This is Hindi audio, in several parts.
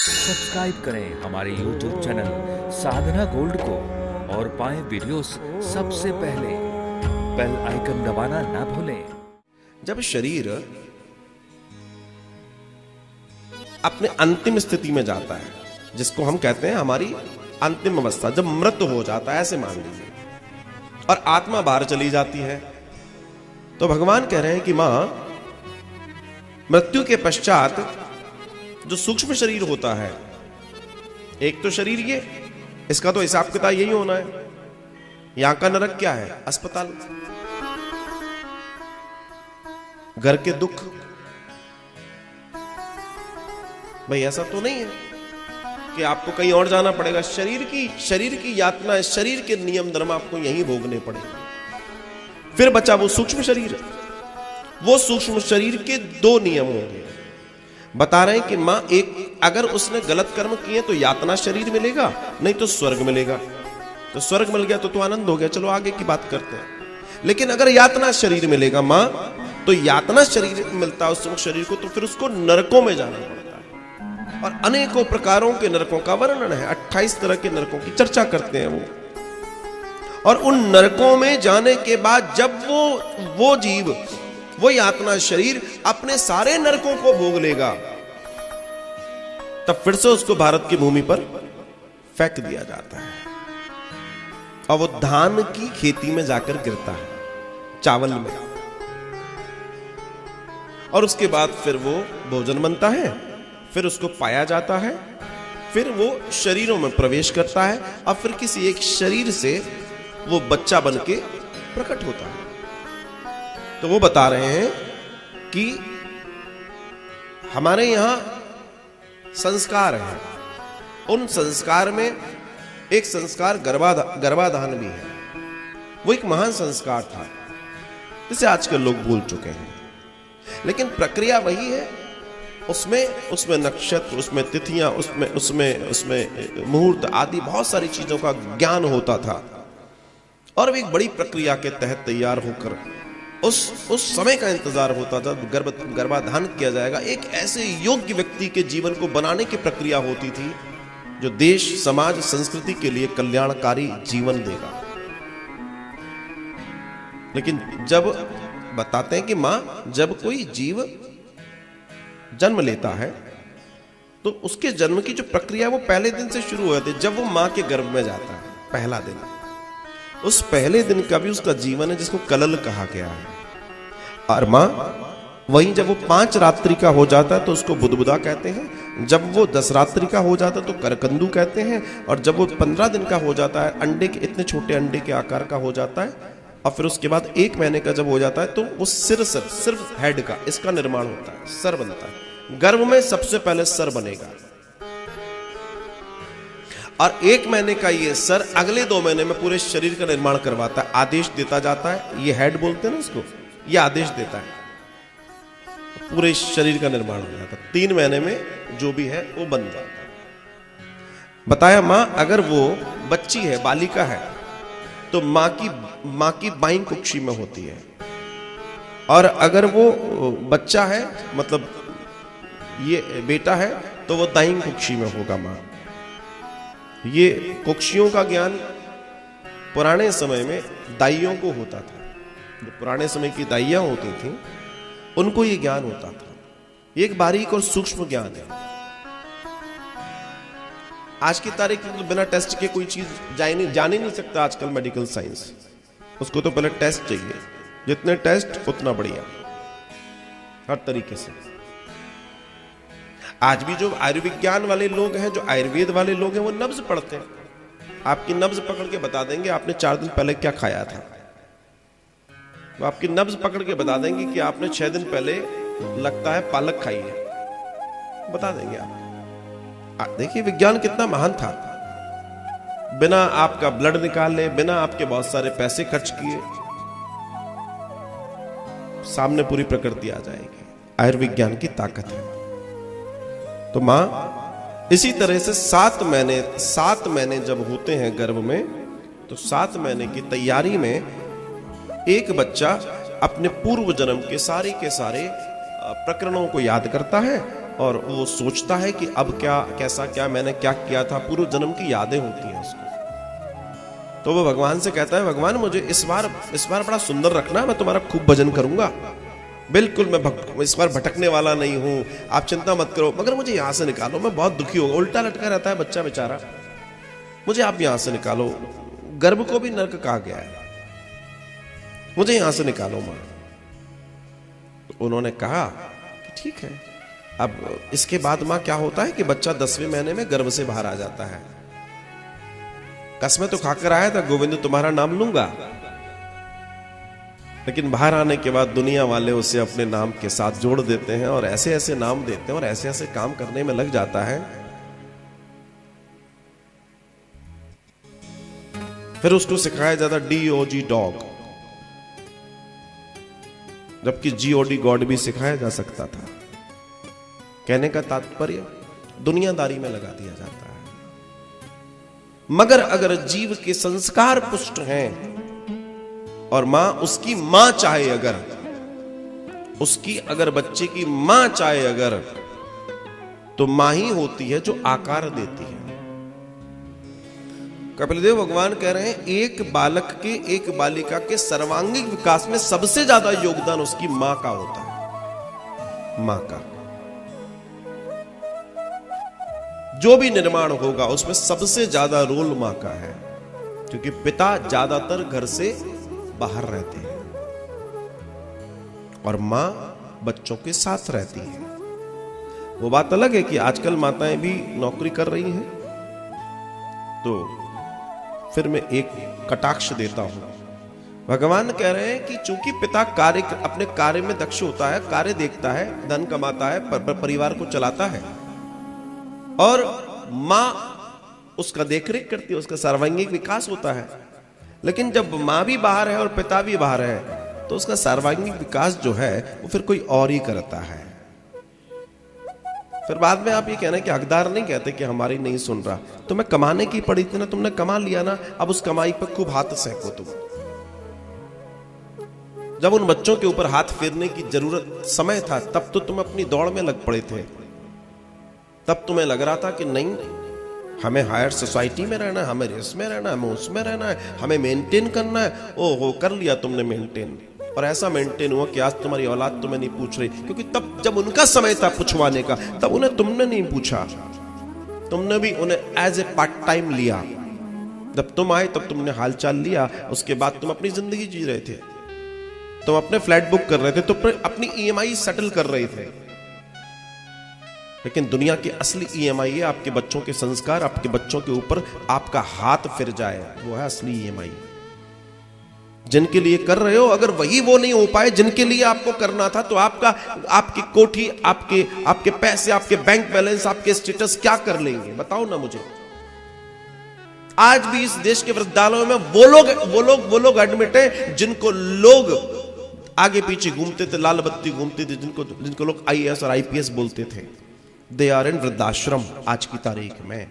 सब्सक्राइब करें हमारे YouTube चैनल साधना गोल्ड को और पाएं वीडियोस सबसे पहले। बेल आइकन दबाना ना भूलें। जब शरीर अपने अंतिम स्थिति में जाता है, जिसको हम कहते हैं हमारी अंतिम अवस्था, जब मृत्यु हो जाता है ऐसे मान लीजिए, और आत्मा बाहर चली जाती है, तो भगवान कह रहे हैं कि मां, मृत्यु के पश्चात जो सूक्ष्म शरीर होता है, एक तो शरीर ये, इसका तो हिसाब किताब यही होना है। यहां का नरक क्या है? अस्पताल, घर के दुख। भाई ऐसा तो नहीं है कि आपको कहीं और जाना पड़ेगा। शरीर की यातना, शरीर के नियम धर्म आपको यहीं भोगने पड़ेंगे। फिर बचा वो सूक्ष्म शरीर। वो सूक्ष्म शरीर के दो नियम होंगे। बता रहे हैं कि मां, एक, अगर उसने गलत कर्म किए तो यातना शरीर मिलेगा, नहीं तो स्वर्ग मिलेगा। तो स्वर्ग मिल गया तो आनंद हो गया, चलो आगे की बात करते हैं। लेकिन अगर यातना शरीर मिलेगा मां, तो यातना शरीर मिलता है उस शरीर को, तो फिर उसको नरकों में जाना पड़ता है। और अनेकों प्रकारों के नरकों का वर्णन है, 28 तरह के नरकों की चर्चा करते हैं वो। और उन नरकों में जाने के बाद जब वो जीव, वो यातना शरीर अपने सारे नरकों को भोग लेगा, तब फिर से उसको भारत की भूमि पर फेंक दिया जाता है और वो धान की खेती में जाकर गिरता है, चावल में। और उसके बाद फिर वो भोजन बनता है, फिर उसको पाया जाता है, फिर वो शरीरों में प्रवेश करता है, और फिर किसी एक शरीर से वो बच्चा बन के प्रकट होता है। तो वो बता रहे हैं कि हमारे यहां संस्कार है। उन संस्कार में एक संस्कार गर्भाधान भी है। वो एक महान संस्कार था जिसे आजकल लोग भूल चुके हैं, लेकिन प्रक्रिया वही है। उसमें नक्षत्र, उसमें तिथियां, उसमें मुहूर्त आदि बहुत सारी चीजों का ज्ञान होता था, और एक बड़ी प्रक्रिया के तहत तैयार होकर उस समय का इंतजार होता था, गर्भाधान किया जाएगा। एक ऐसे योग्य व्यक्ति के जीवन को बनाने की प्रक्रिया होती थी जो देश, समाज, संस्कृति के लिए कल्याणकारी जीवन देगा। लेकिन जब बताते हैं कि मां, जब कोई जीव जन्म लेता है तो उसके जन्म की जो प्रक्रिया वो पहले दिन से शुरू हो जाती है। जब वो मां के गर्भ में जाता है, पहला दिन, उस पहले दिन का भी उसका जीवन है जिसको कलल कहा गया है। और मां, वहीं जब वो 5 रात्रि का हो जाता है तो उसको बुदबुदा कहते हैं। जब वो 10 रात्रि का हो जाता है तो करकंदू कहते हैं। और जब वो 15 दिन का हो जाता है, अंडे के, इतने छोटे अंडे के आकार का हो जाता है, और फिर उसके बाद 1 महीने का जब हो जाता है तो वो सिर्फ हेड का, इसका निर्माण होता है, सर बनता है। गर्भ में सबसे पहले सर बनेगा, और 1 महीने का ये सर अगले 2 महीने में पूरे शरीर का निर्माण करवाता है। आदेश देता जाता है, ये हेड बोलते हैं ना इसको, ये आदेश देता है, पूरे शरीर का निर्माण हो जाता है। 3 महीने में जो भी है वो बन जाता है। बताया मां, अगर वो बच्ची है, बालिका है, तो मां की बाईं कुक्षी में होती है। और अगर वो बच्चा है, मतलब ये बेटा है, तो वो दाईं कुक्षी में होगा मां। ये कुक्षियों का ज्ञान पुराने समय में दाइयों को होता था। जो पुराने समय की दाइयां होती थी, उनको ये ज्ञान होता था। ये एक बारीक और सूक्ष्म ज्ञान है। आज की तारीख में तो बिना टेस्ट के कोई चीज जान ही नहीं सकता आजकल मेडिकल साइंस। उसको तो पहले टेस्ट चाहिए, जितने टेस्ट उतना बढ़िया, हर तरीके से। आज भी जो आयुर्विज्ञान वाले लोग हैं, जो आयुर्वेद वाले लोग हैं, वो नब्ज पढ़ते हैं। आपकी नब्ज पकड़ के बता देंगे आपने 4 दिन पहले क्या खाया था। वो आपकी नब्ज पकड़ के बता देंगे कि आपने 6 दिन पहले लगता है पालक खाई है, बता देंगे आप। देखिए विज्ञान कितना महान था। बिना आपका ब्लड निकाले, बिना आपके बहुत सारे पैसे खर्च किए, सामने पूरी प्रकृति आ जाएगी। आयुर्विज्ञान की ताकत है। तो मां, इसी तरह से 7 महीने जब होते हैं गर्भ में, तो 7 महीने की तैयारी में एक बच्चा अपने पूर्व जन्म के सारे प्रकरणों को याद करता है और वो सोचता है कि अब क्या, कैसा, क्या मैंने क्या किया था, पूर्व जन्म की यादें होती हैं उसको। तो वो भगवान से कहता है, भगवान मुझे इस बार बड़ा सुंदर रखना, मैं तुम्हारा खूब भजन करूंगा, बिल्कुल मैं इस बार भटकने वाला नहीं हूं, आप चिंता मत करो, मगर मुझे यहां से निकालो, मैं बहुत दुखी होगा। उल्टा लटका रहता है बच्चा बेचारा, मुझे आप यहां से निकालो, गर्भ को भी नरक कहा गया है, मुझे यहां से निकालो मां। तो उन्होंने कहा कि ठीक है। अब इसके बाद मां क्या होता है कि बच्चा 10वें महीने में गर्भ से बाहर आ जाता है। कसमें तो खाकर आया था, गोविंद तुम्हारा नाम लूंगा, लेकिन बाहर आने के बाद दुनिया वाले उसे अपने नाम के साथ जोड़ देते हैं और ऐसे ऐसे नाम देते हैं और ऐसे ऐसे काम करने में लग जाता है। फिर उसको सिखाया जाता DOG डॉग, जबकि GOD गॉड भी सिखाया जा सकता था। कहने का तात्पर्य दुनियादारी में लगा दिया जाता है। मगर अगर जीव के संस्कार पुष्ट हैं और मां उसकी मां चाहे, अगर बच्चे की मां चाहे अगर, तो मां ही होती है जो आकार देती है। कपिलदेव भगवान कह रहे हैं एक बालक के, एक बालिका के सर्वांगीण विकास में सबसे ज्यादा योगदान उसकी मां का होता है। मां का जो भी निर्माण होगा उसमें सबसे ज्यादा रोल मां का है, क्योंकि पिता ज्यादातर घर से बाहर रहते हैं और मां बच्चों के साथ रहती है। वो बात अलग है कि आजकल माताएं भी नौकरी कर रही हैं, तो फिर मैं एक कटाक्ष देता हूं। भगवान कह रहे हैं कि चूंकि पिता अपने कार्य में दक्ष होता है, कार्य देखता है, धन कमाता है, परिवार को चलाता है, और मां उसका देखरेख करती है, उसका सर्वांगीण विकास होता है। लेकिन जब मां भी बाहर है और पिता भी बाहर है, तो उसका सर्वांगीण विकास जो है वो फिर कोई और ही करता है। फिर बाद में आप ये कहना कि हकदार नहीं कहते कि हमारी नहीं सुन रहा, तुम्हें कमाने की पड़ी थी ना, तुमने कमा लिया ना, अब उस कमाई पर खूब हाथ सेंको तुम। जब उन बच्चों के ऊपर हाथ फेरने की जरूरत समय था, तब तो तुम अपनी दौड़ में लग पड़े थे। तब तुम्हें लग रहा था कि नहीं, हमें हायर सोसाइटी में रहना है, हमें इसमें रहना है, हमें उसमें रहना है, हमें मेंटेन करना है। ओहो, कर लिया तुमने मेंटेन, और ऐसा मेंटेन हुआ कि आज तुम्हारी औलाद तुम्हें नहीं पूछ रही, क्योंकि तब जब उनका समय था पूछवाने का, तब उन्हें तुमने नहीं पूछा, तुमने भी उन्हें एज ए पार्ट टाइम लिया। जब तुम आए तब तुमने हालचाल लिया, उसके बाद तुम अपनी जिंदगी जी रहे थे, तुम अपने फ्लैट बुक कर रहे थे, तुम अपनी EMI सेटल कर रहे थे। लेकिन दुनिया की असली EMI है आपके बच्चों के संस्कार, आपके बच्चों के ऊपर आपका हाथ फिर जाए, वो है असली EMI। जिनके लिए कर रहे हो, अगर वही वो नहीं हो पाए जिनके लिए आपको करना था, तो आपकी कोठी, आपके पैसे, आपके बैंक बैलेंस, आपके स्टेटस क्या कर लेंगे, बताओ ना मुझे। आज भी इस देश के वृद्धालयों में वो लोग एडमिट है जिनको लोग आगे पीछे घूमते थे, लाल बत्ती घूमती थी, जिनको लोग IAS और IPS बोलते थे। दे आर इन वृद्धाश्रम आज की तारीख में।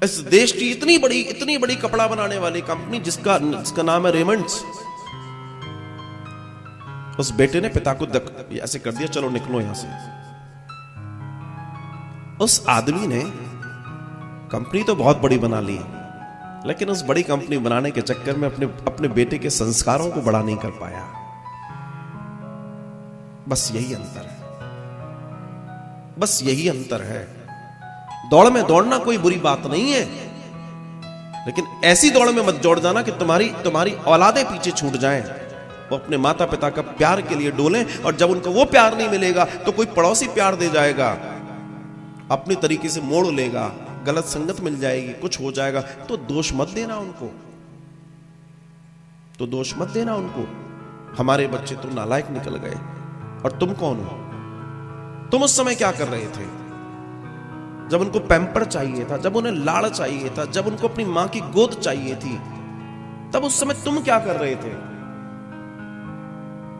इस देश की इतनी बड़ी कपड़ा बनाने वाली कंपनी जिसका नाम है रेमंड्स, उस बेटे ने पिता को ऐसे कर दिया, चलो निकलो यहां से। उस आदमी ने कंपनी तो बहुत बड़ी बना ली, लेकिन उस बड़ी कंपनी बनाने के चक्कर में अपने बेटे के संस्कारों को बड़ा नहीं कर पाया। बस यही अंतर है, बस यही अंतर है। दौड़ में दौड़ना कोई बुरी बात नहीं है, लेकिन ऐसी दौड़ में मत दौड़ जाना कि तुम्हारी औलादें पीछे छूट जाएं। वो अपने माता पिता का प्यार के लिए डोलें, और जब उनको वो प्यार नहीं मिलेगा तो कोई पड़ोसी प्यार दे जाएगा, अपनी तरीके से मोड़ लेगा, गलत संगत मिल जाएगी, कुछ हो जाएगा, तो दोष मत देना उनको, हमारे बच्चे तो नालायक निकल गए। और तुम कौन हो? तुम उस समय क्या कर रहे थे जब उनको पैम्पर चाहिए था, जब उन्हें लाड़ चाहिए था, जब उनको अपनी मां की गोद चाहिए थी, तब उस समय तुम क्या कर रहे थे?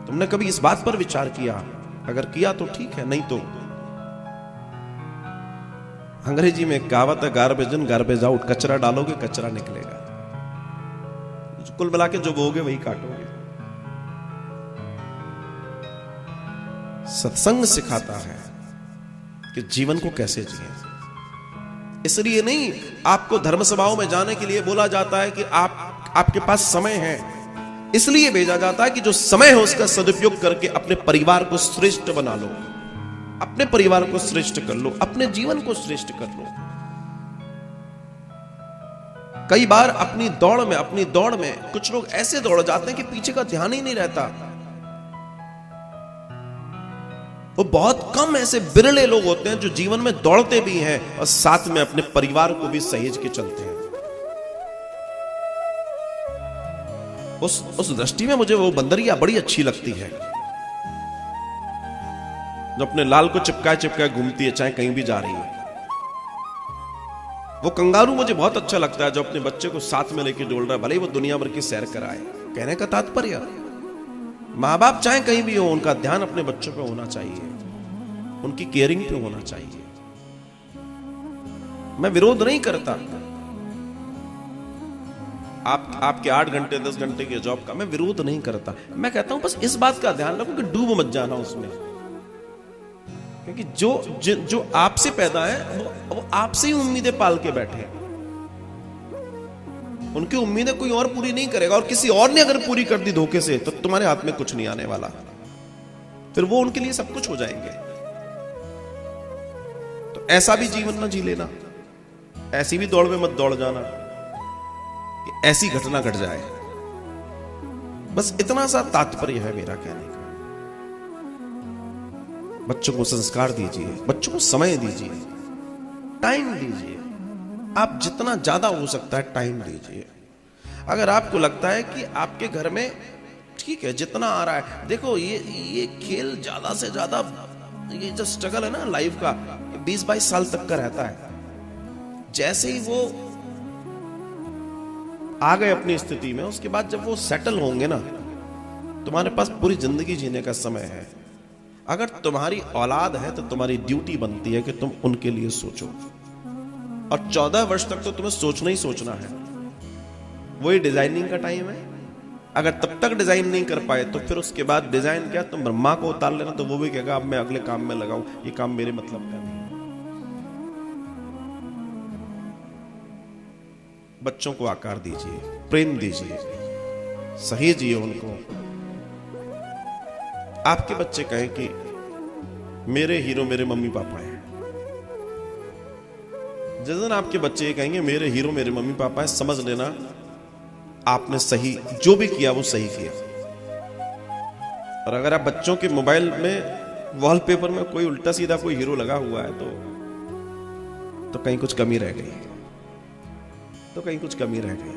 तुमने कभी इस बात पर विचार किया? अगर किया तो ठीक है, नहीं तो अंग्रेजी में एक कहावत है, गार्बेज इन गार्बेज आउट। कचरा डालोगे कचरा निकलेगा, कुल मिला के जो बोगे वही काटोगे। सत्संग सिखाता है कि जीवन को कैसे जिए। इसलिए नहीं आपको धर्म सभाओं में जाने के लिए बोला जाता है कि आपके पास समय है, इसलिए भेजा जाता है कि जो समय है उसका सदुपयोग करके अपने परिवार को श्रेष्ठ बना लो, अपने परिवार को श्रेष्ठ कर लो, अपने जीवन को श्रेष्ठ कर लो। कई बार अपनी दौड़ में कुछ लोग ऐसे दौड़ जाते हैं कि पीछे का ध्यान ही नहीं रहता। वो बहुत कम ऐसे बिरले लोग होते हैं जो जीवन में दौड़ते भी हैं और साथ में अपने परिवार को भी सहेज के चलते हैं। उस दृष्टि में मुझे वो बंदरिया बड़ी अच्छी लगती है जो अपने लाल को चिपकाए घूमती है, चाहे कहीं भी जा रही है। वो कंगारू मुझे बहुत अच्छा लगता है जो अपने बच्चे को साथ में लेके डोल रहा है, भले ही वो दुनिया भर की सैर कराए। कहने का तात्पर्य, माँ बाप चाहे कहीं भी हो, उनका ध्यान अपने बच्चों पे होना चाहिए, उनकी केयरिंग पे होना चाहिए। मैं विरोध नहीं करता आपके 8 घंटे 10 घंटे के जॉब का, मैं विरोध नहीं करता। मैं कहता हूं बस इस बात का ध्यान रखो कि डूब मत जाना उसमें, क्योंकि जो आपसे पैदा है वो आपसे ही उम्मीदें पाल के बैठे हैं। उनकी उम्मीदें कोई और पूरी नहीं करेगा, और किसी और ने अगर पूरी कर दी धोखे से तो तुम्हारे हाथ में कुछ नहीं आने वाला, फिर वो उनके लिए सब कुछ हो जाएंगे। तो ऐसा भी जीवन ना जी लेना, ऐसी भी दौड़ में मत दौड़ जाना कि ऐसी घटना घट जाए। बस इतना सा तात्पर्य है मेरा कहने का। बच्चों को संस्कार दीजिए, बच्चों को समय दीजिए, टाइम दीजिए। आप जितना ज्यादा हो सकता है टाइम दीजिए। अगर आपको लगता है कि आपके घर में ठीक है जितना आ रहा है, देखो ये खेल ज्यादा से ज्यादा, ये जो स्ट्रगल है ना लाइफ का, 20-22 साल तक का रहता है। जैसे ही वो आ गए अपनी स्थिति में, उसके बाद जब वो सेटल होंगे ना, तुम्हारे पास पूरी जिंदगी जीने का समय है। अगर तुम्हारी औलाद है तो तुम्हारी ड्यूटी बनती है कि तुम उनके लिए सोचो, और 14 वर्ष तक तो तुम्हें सोचना ही सोचना है। वही डिजाइनिंग का टाइम है। अगर तब तक डिजाइन नहीं कर पाए तो फिर उसके बाद डिजाइन क्या, तुम ब्रह्मा को उतार लेना तो वो भी कहेगा अब मैं अगले काम में लगाऊं, ये काम मेरे मतलब का नहीं। बच्चों को आकार दीजिए, प्रेम दीजिए, सहेजिए उनको। आपके बच्चे कहें कि मेरे हीरो मेरे मम्मी पापा हैं। जिस दिन आपके बच्चे कहेंगे मेरे हीरो मेरे मम्मी पापा हैं, समझ लेना आपने सही जो भी किया वो सही किया। और अगर आप बच्चों के मोबाइल में वॉलपेपर में कोई उल्टा सीधा कोई हीरो लगा हुआ है तो कहीं कुछ कमी रह गई, तो कहीं कुछ कमी रह गई।